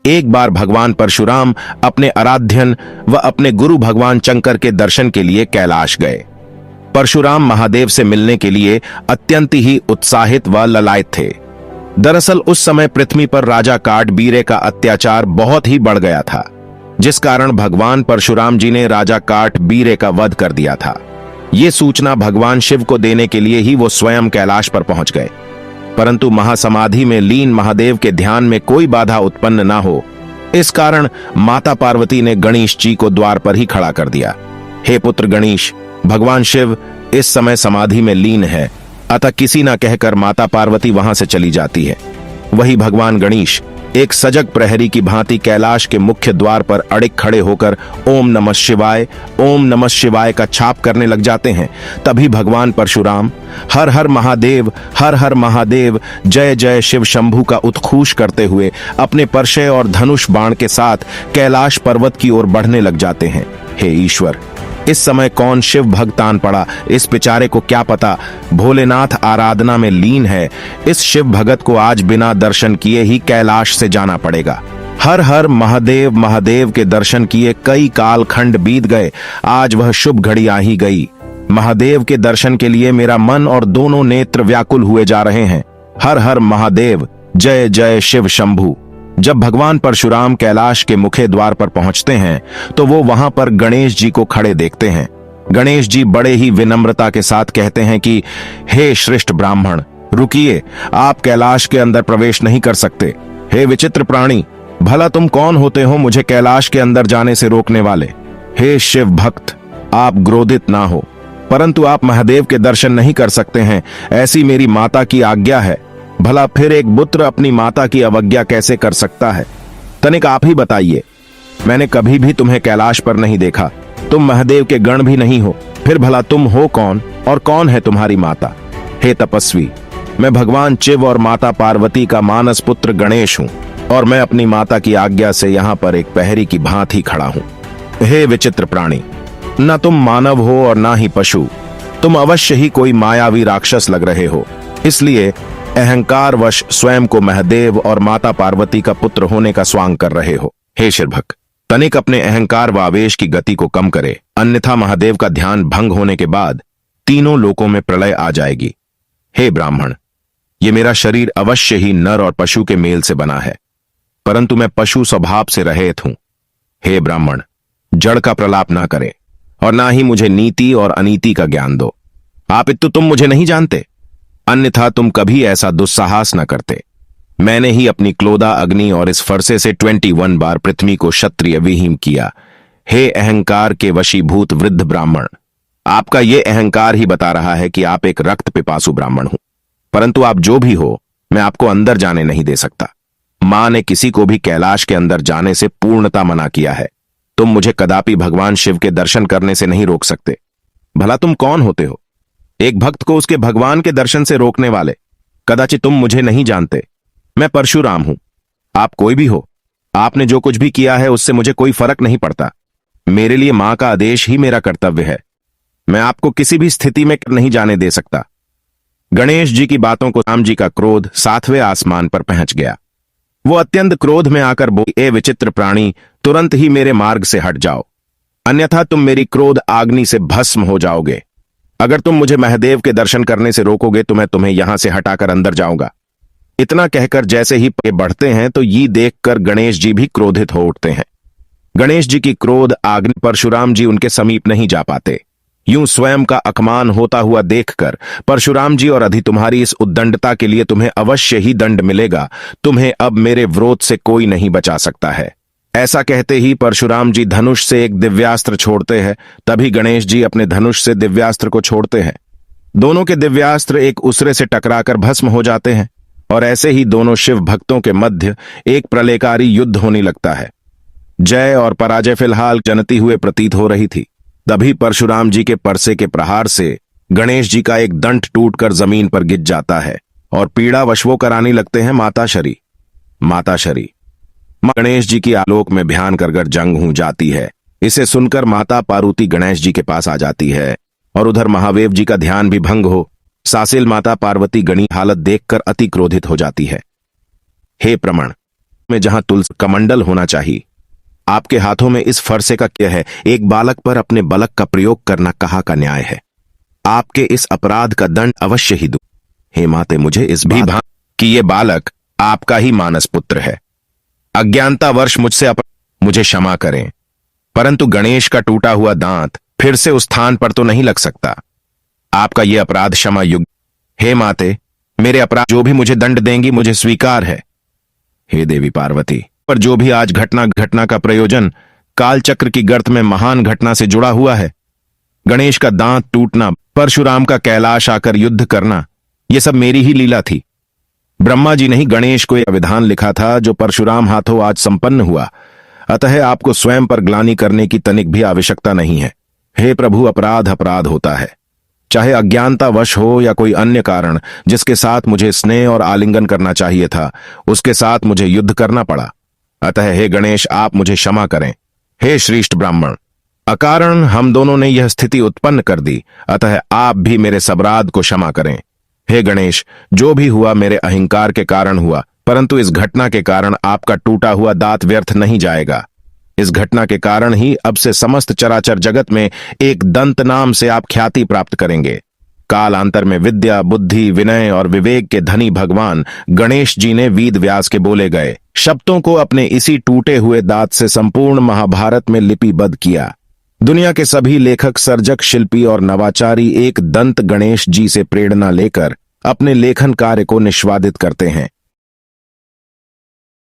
एक बार भगवान परशुराम अपने आराध्यन व अपने गुरु भगवान शंकर के दर्शन के लिए कैलाश गए। परशुराम महादेव से मिलने के लिए अत्यंत ही उत्साहित व ललायत थे। दरअसल उस समय पृथ्वी पर राजा काट बीरे का अत्याचार बहुत ही बढ़ गया था, जिस कारण भगवान परशुराम जी ने राजा काट बीरे का वध कर दिया था। ये सूचना भगवान शिव को देने के लिए ही वो स्वयं कैलाश पर पहुंच गए, परंतु महासमाधि में लीन महादेव के ध्यान में कोई बाधा उत्पन्न ना हो, इस कारण माता पार्वती ने गणेश जी को द्वार पर ही खड़ा कर दिया। हे पुत्र गणेश, भगवान शिव इस समय समाधि में लीन है, अतः किसी ना कहकर माता पार्वती वहां से चली जाती है। वही भगवान गणेश एक सजग प्रहरी की भांति कैलाश के मुख्य द्वार पर अड़िग खड़े होकर ओम नमः शिवाय का छाप करने लग जाते हैं। तभी भगवान परशुराम हर हर महादेव जय जय शिव शंभू का उत्खूश करते हुए अपने परशे और धनुष बाण के साथ कैलाश पर्वत की ओर बढ़ने लग जाते हैं। हे ईश्वर, इस समय कौन शिव भक्त आन पड़ा, इस बेचारे को क्या पता भोलेनाथ आराधना में लीन है। इस शिव भगत को आज बिना दर्शन किए ही कैलाश से जाना पड़ेगा। हर हर महादेव के दर्शन किए कई काल खंड बीत गए, आज वह शुभ घड़ी आ ही गई। महादेव के दर्शन के लिए मेरा मन और दोनों नेत्र व्याकुल हुए जा रहे हैं। हर हर महादेव, जय जय शिव शंभू। जब भगवान परशुराम कैलाश के मुख्य द्वार पर पहुंचते हैं तो वो वहां पर गणेश जी को खड़े देखते हैं। गणेश जी बड़े ही विनम्रता के साथ कहते हैं कि हे श्रेष्ठ ब्राह्मण, रुकिए, आप कैलाश के अंदर प्रवेश नहीं कर सकते। हे विचित्र प्राणी, भला तुम कौन होते हो मुझे कैलाश के अंदर जाने से रोकने वाले। हे शिव भक्त, आप क्रोधित ना हो, परंतु आप महादेव के दर्शन नहीं कर सकते हैं, ऐसी मेरी माता की आज्ञा है। भला फिर एक पुत्र अपनी माता की अवज्ञा कैसे कर सकता है? तनिक आप ही बताइए, मैंने कभी भी तुम्हें कैलाश पर नहीं देखा, तुम महादेव के गण भी नहीं हो, फिर भला तुम हो कौन और कौन है तुम्हारी माता? हे तपस्वी, मैं भगवान शिव और माता पार्वती का मानस पुत्र गणेश हूं और मैं अपनी माता की आज्ञा से यहाँ पर एक प्रहरी की भांति खड़ा हूं। हे विचित्र प्राणी, न तुम मानव हो और ना ही पशु, तुम अवश्य ही कोई मायावी राक्षस लग रहे हो, इसलिए अहंकारवश स्वयं को महादेव और माता पार्वती का पुत्र होने का स्वांग कर रहे हो। हे शिवभक्त, तनिक अपने अहंकार व आवेश की गति को कम करे, अन्यथा महादेव का ध्यान भंग होने के बाद तीनों लोकों में प्रलय आ जाएगी। हे ब्राह्मण, ये मेरा शरीर अवश्य ही नर और पशु के मेल से बना है, परंतु मैं पशु स्वभाव से रहित हूं। हे ब्राह्मण, जड़ का प्रलाप ना करे और ना ही मुझे नीति और अनीति का ज्ञान दो। आप तो तुम मुझे नहीं जानते, अन्यथा तुम कभी ऐसा दुस्साहस न करते। मैंने ही अपनी क्लोदा अग्नि और इस फरसे से 21 बार पृथ्वी को क्षत्रिय विहीन किया। हे अहंकार के वशीभूत वृद्ध ब्राह्मण, आपका ये अहंकार ही बता रहा है कि आप एक रक्त पिपासु ब्राह्मण हो, परंतु आप जो भी हो, मैं आपको अंदर जाने नहीं दे सकता। मां ने किसी को भी कैलाश के अंदर जाने से पूर्णता मना किया है। तुम मुझे कदापि भगवान शिव के दर्शन करने से नहीं रोक सकते। भला तुम कौन होते हो? एक भक्त को उसके भगवान के दर्शन से रोकने वाले। कदाचित तुम मुझे नहीं जानते, मैं परशुराम हूं। आप कोई भी हो, आपने जो कुछ भी किया है उससे मुझे कोई फर्क नहीं पड़ता। मेरे लिए मां का आदेश ही मेरा कर्तव्य है। मैं आपको किसी भी स्थिति में नहीं जाने दे सकता। गणेश जी की बातों को राम जी का क्रोध 7वें आसमान पर पहुंच गया। वो अत्यंत क्रोध में आकर बोले, ए विचित्र प्राणी, तुरंत ही मेरे मार्ग से हट जाओ, अन्यथा तुम मेरी क्रोध आग्नि से भस्म हो जाओगे। अगर तुम मुझे महादेव के दर्शन करने से रोकोगे तो मैं तुम्हें यहां से हटाकर अंदर जाऊंगा। इतना कहकर जैसे ही बढ़ते हैं तो ये देखकर गणेश जी भी क्रोधित हो उठते हैं। गणेश जी की क्रोध आग्नि परशुराम जी उनके समीप नहीं जा पाते। यूं स्वयं का अपमान होता हुआ देखकर परशुराम जी और अधि, तुम्हारी इस उद्दंडता के लिए तुम्हें अवश्य ही दंड मिलेगा। तुम्हें अब मेरे विरोध से कोई नहीं बचा सकता है। ऐसा कहते ही परशुराम जी धनुष से एक दिव्यास्त्र छोड़ते हैं। तभी गणेश जी अपने धनुष से दिव्यास्त्र को छोड़ते हैं। दोनों के दिव्यास्त्र एक दूसरे से टकराकर भस्म हो जाते हैं और ऐसे ही दोनों शिव भक्तों के मध्य एक प्रलयकारी युद्ध होने लगता है। जय और पराजय फिलहाल जनती हुए प्रतीत हो रही थी। तभी परशुराम जी के परसे के प्रहार से गणेश जी का एक दंड टूटकर जमीन पर गिर जाता है और पीड़ा वशवो कराने लगते हैं माताश्री। गणेश जी की आलोक में ध्यान कर जंग हो जाती है। इसे सुनकर माता पार्वती गणेश जी के पास आ जाती है और उधर महादेव जी का ध्यान भी भंग हो सासिल माता पार्वती गणी हालत देखकर अति क्रोधित हो जाती है। हे प्रमण, में जहां तुलसी कमंडल होना चाहिए। आपके हाथों में इस फरसे का क्या है? एक बालक पर अपने बलक का प्रयोग करना कहाँ का न्याय है? आपके इस अपराध का दंड अवश्य ही दो। हे माते, मुझे इस भी भान कि ये बालक आपका ही मानस पुत्र है। अज्ञानतावश मुझसे मुझे क्षमा करें, परंतु गणेश का टूटा हुआ दांत फिर से उस स्थान पर तो नहीं लग सकता। आपका यह अपराध क्षमा योग्य। हे माते, मेरे अपराध जो भी मुझे दंड देंगी मुझे स्वीकार है। हे देवी पार्वती, पर जो भी आज घटना का प्रयोजन कालचक्र की गर्त में महान घटना से जुड़ा हुआ है, गणेश का दांत टूटना, परशुराम का कैलाश आकर युद्ध करना, यह सब मेरी ही लीला थी। ब्रह्मा जी ने ही गणेश को यह विधान लिखा था जो परशुराम हाथों आज संपन्न हुआ। अतः आपको स्वयं पर ग्लानि करने की तनिक भी आवश्यकता नहीं है। हे प्रभु, अपराध अपराध होता है, चाहे अज्ञानतावश हो या कोई अन्य कारण। जिसके साथ मुझे स्नेह और आलिंगन करना चाहिए था, उसके साथ मुझे युद्ध करना पड़ा। अतः हे गणेश, आप मुझे क्षमा करें। हे श्रेष्ठ ब्राह्मण, अकारण हम दोनों ने यह स्थिति उत्पन्न कर दी, अतः आप भी मेरे सबराध को क्षमा करें। हे गणेश, जो भी हुआ मेरे अहंकार के कारण हुआ, परंतु इस घटना के कारण आपका टूटा हुआ दांत व्यर्थ नहीं जाएगा। इस घटना के कारण ही अब से समस्त चराचर जगत में एक दंत नाम से आप ख्याति प्राप्त करेंगे। कालांतर में विद्या, बुद्धि, विनय और विवेक के धनी भगवान गणेश जी ने वेद व्यास के बोले गए शब्दों को अपने इसी टूटे हुए दांत से संपूर्ण महाभारत में लिपिबद्ध किया। दुनिया के सभी लेखक, सर्जक, शिल्पी और नवाचारी एक दंत गणेश जी से प्रेरणा लेकर अपने लेखन कार्य को निष्पादित करते हैं।